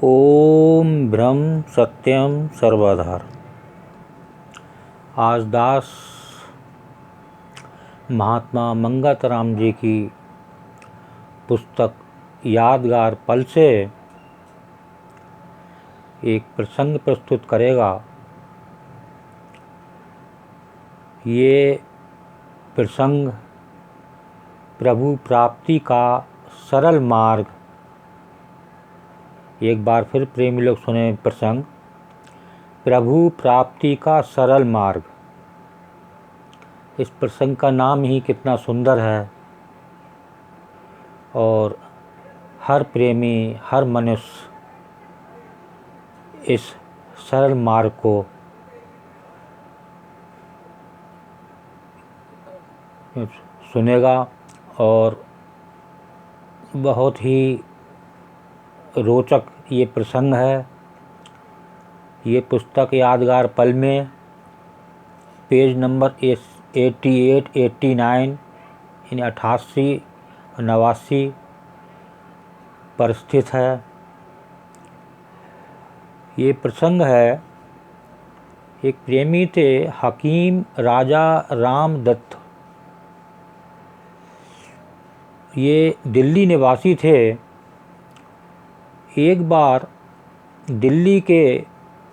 ओम ब्रह्म सत्यम सर्वधार। आज दास महात्मा मंगतराम जी की पुस्तक यादगार पल से एक प्रसंग प्रस्तुत करेगा। ये प्रसंग प्रभु प्राप्ति का सरल मार्ग। एक बार फिर प्रेमी लोग सुने प्रसंग, प्रभु प्राप्ति का सरल मार्ग। इस प्रसंग का नाम ही कितना सुंदर है और हर प्रेमी, हर मनुष्य इस सरल मार्ग को सुनेगा और बहुत ही रोचक ये प्रसंग है। ये पुस्तक यादगार पल में पेज नंबर 88, 89 यानी 88 और 89 पर स्थित है। ये प्रसंग है, एक प्रेमी थे हकीम राजा राम दत्त। ये दिल्ली निवासी थे। एक बार दिल्ली के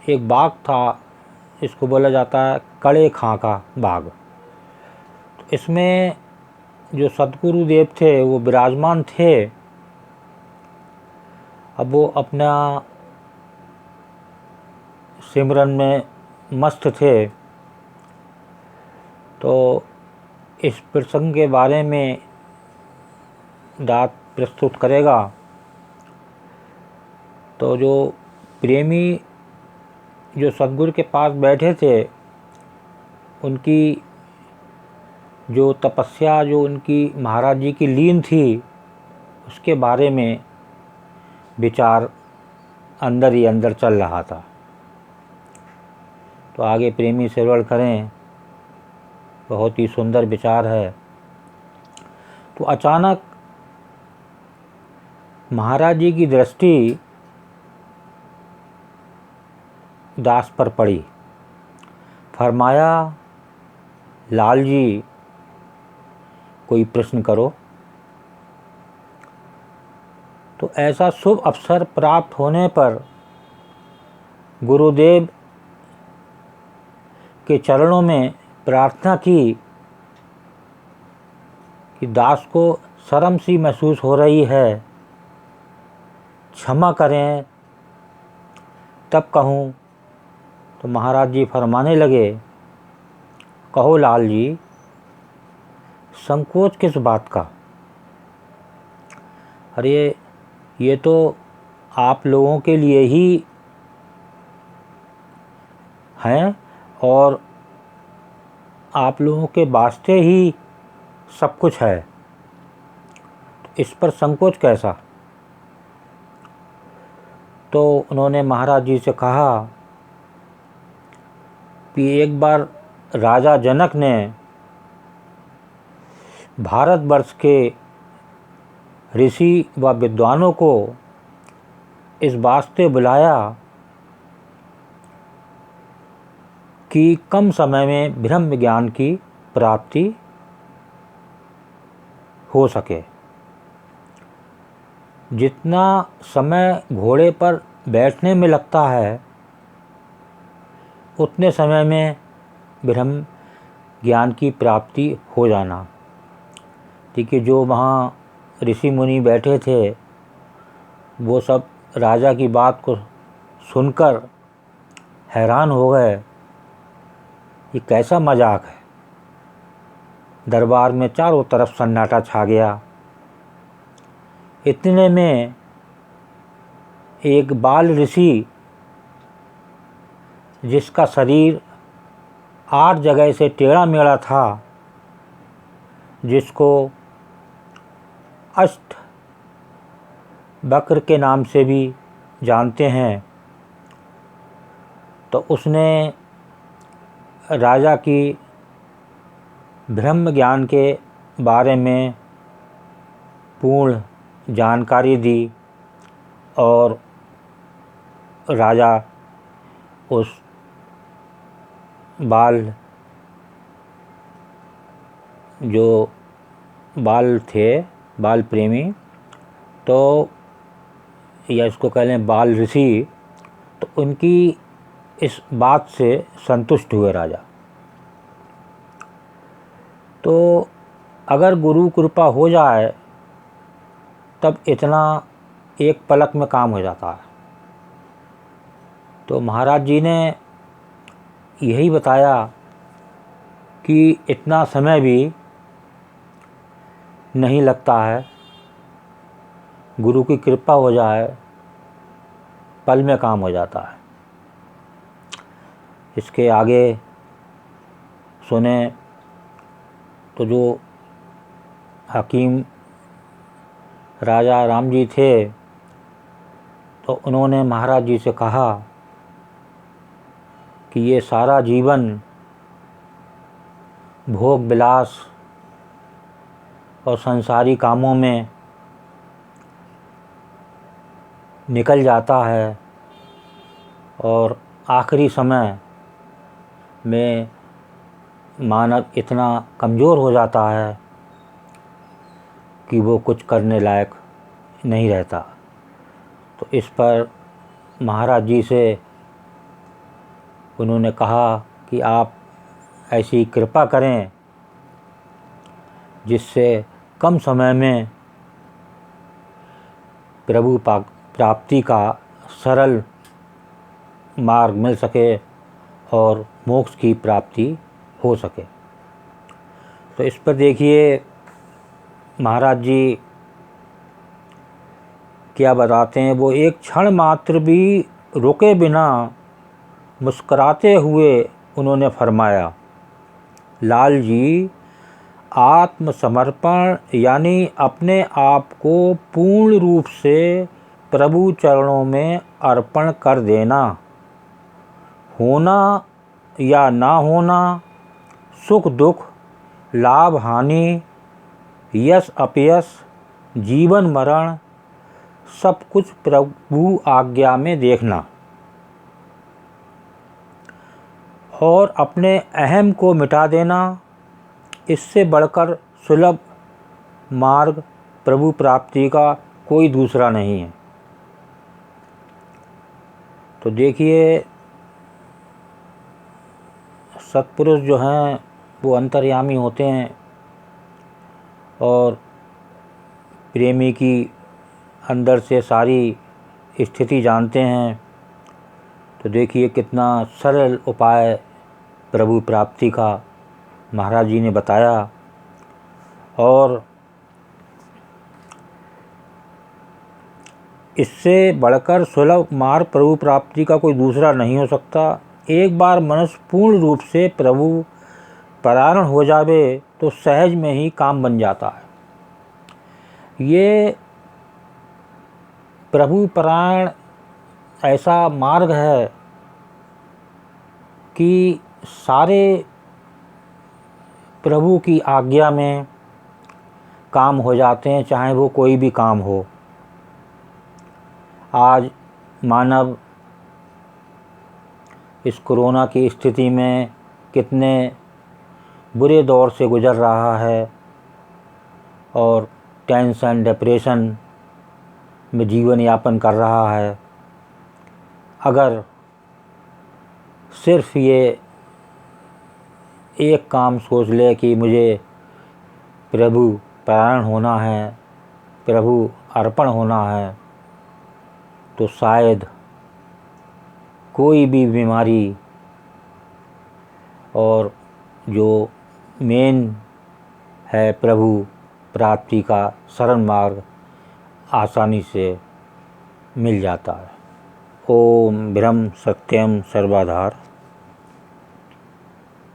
एक बाग था, इसको बोला जाता है कड़े खां का बाग। तो इसमें जो सतगुरुदेव थे वो विराजमान थे। अब वो अपना सिमरन में मस्त थे। तो इस प्रसंग के बारे में दास प्रस्तुत करेगा। तो जो प्रेमी जो सतगुरु के पास बैठे थे, उनकी जो तपस्या, जो उनकी महाराज जी की लीन थी, उसके बारे में विचार अंदर ही अंदर चल रहा था। तो आगे प्रेमी श्रवण करें, बहुत ही सुंदर विचार है। तो अचानक महाराज जी की दृष्टि दास पर पड़ी। फरमाया, लाल जी कोई प्रश्न करो। तो ऐसा शुभ अवसर प्राप्त होने पर गुरुदेव के चरणों में प्रार्थना की कि दास को शर्म सी महसूस हो रही है, क्षमा करें तब कहूँ। तो महाराज जी फरमाने लगे, कहो लाल जी, संकोच किस बात का। अरे ये तो आप लोगों के लिए ही हैं और आप लोगों के वास्ते ही सब कुछ है, तो इस पर संकोच कैसा। तो उन्होंने महाराज जी से कहा कि एक बार राजा जनक ने भारतवर्ष के ऋषि व विद्वानों को इस वास्ते बुलाया कि कम समय में ब्रह्म ज्ञान की प्राप्ति हो सके। जितना समय घोड़े पर बैठने में लगता है, उतने समय में ब्रह्म ज्ञान की प्राप्ति हो जाना। ठीक है, जो वहाँ ऋषि मुनि बैठे थे, वो सब राजा की बात को सुनकर हैरान हो गए, ये कैसा मजाक है। दरबार में चारों तरफ सन्नाटा छा गया। इतने में एक बाल ऋषि, जिसका शरीर 8 जगह से टेढ़ा मेढ़ा था, जिसको अष्ट वक्र के नाम से भी जानते हैं, तो उसने राजा की ब्रह्म ज्ञान के बारे में पूर्ण जानकारी दी और राजा उस जो बाल थे, बाल प्रेमी, तो या इसको कह लें बाल ऋषि, तो उनकी इस बात से संतुष्ट हुए राजा। तो अगर गुरु कृपा हो जाए तब इतना एक पलक में काम हो जाता है। तो महाराज जी ने यही बताया कि इतना समय भी नहीं लगता है, गुरु की कृपा हो जाए पल में काम हो जाता है। इसके आगे सुने तो जो हकीम राजा राम जी थे, तो उन्होंने महाराज जी से कहा कि ये सारा जीवन भोग विलास और संसारी कामों में निकल जाता है और आखिरी समय में मानव इतना कमज़ोर हो जाता है कि वो कुछ करने लायक नहीं रहता। तो इस पर महाराज जी से उन्होंने कहा कि आप ऐसी कृपा करें जिससे कम समय में प्रभु प्राप्ति का सरल मार्ग मिल सके और मोक्ष की प्राप्ति हो सके। तो इस पर देखिए महाराज जी क्या बताते हैं। वो एक क्षण मात्र भी रुके बिना मुस्कुराते हुए उन्होंने फरमाया, लाल जी, आत्मसमर्पण यानी अपने आप को पूर्ण रूप से प्रभु चरणों में अर्पण कर देना। होना या ना होना, सुख दुख, लाभ हानि, यश अपयश, जीवन मरण, सब कुछ प्रभु आज्ञा में देखना और अपने अहम को मिटा देना, इससे बढ़कर सुलभ मार्ग प्रभु प्राप्ति का कोई दूसरा नहीं है। तो देखिए सत्पुरुष जो हैं वो अंतर्यामी होते हैं और प्रेमी की अंदर से सारी स्थिति जानते हैं। तो देखिए कितना सरल उपाय प्रभु प्राप्ति का महाराज जी ने बताया और इससे बढ़कर सुलभ मार्ग प्रभु प्राप्ति का कोई दूसरा नहीं हो सकता। एक बार मनुष्य पूर्ण रूप से प्रभु परायण हो जावे तो सहज में ही काम बन जाता है। ये प्रभु परायण ऐसा मार्ग है कि सारे प्रभु की आज्ञा में काम हो जाते हैं, चाहे वो कोई भी काम हो। आज मानव इस कोरोना की स्थिति में कितने बुरे दौर से गुजर रहा है और टेंशन डिप्रेशन में जीवन यापन कर रहा है। अगर सिर्फ ये एक काम सोच ले कि मुझे प्रभु परायण होना है, प्रभु अर्पण होना है, तो शायद कोई भी बीमारी और जो मेन है प्रभु प्राप्ति का सरल मार्ग आसानी से मिल जाता है। ओम ब्रह्म सत्यम सर्वाधार।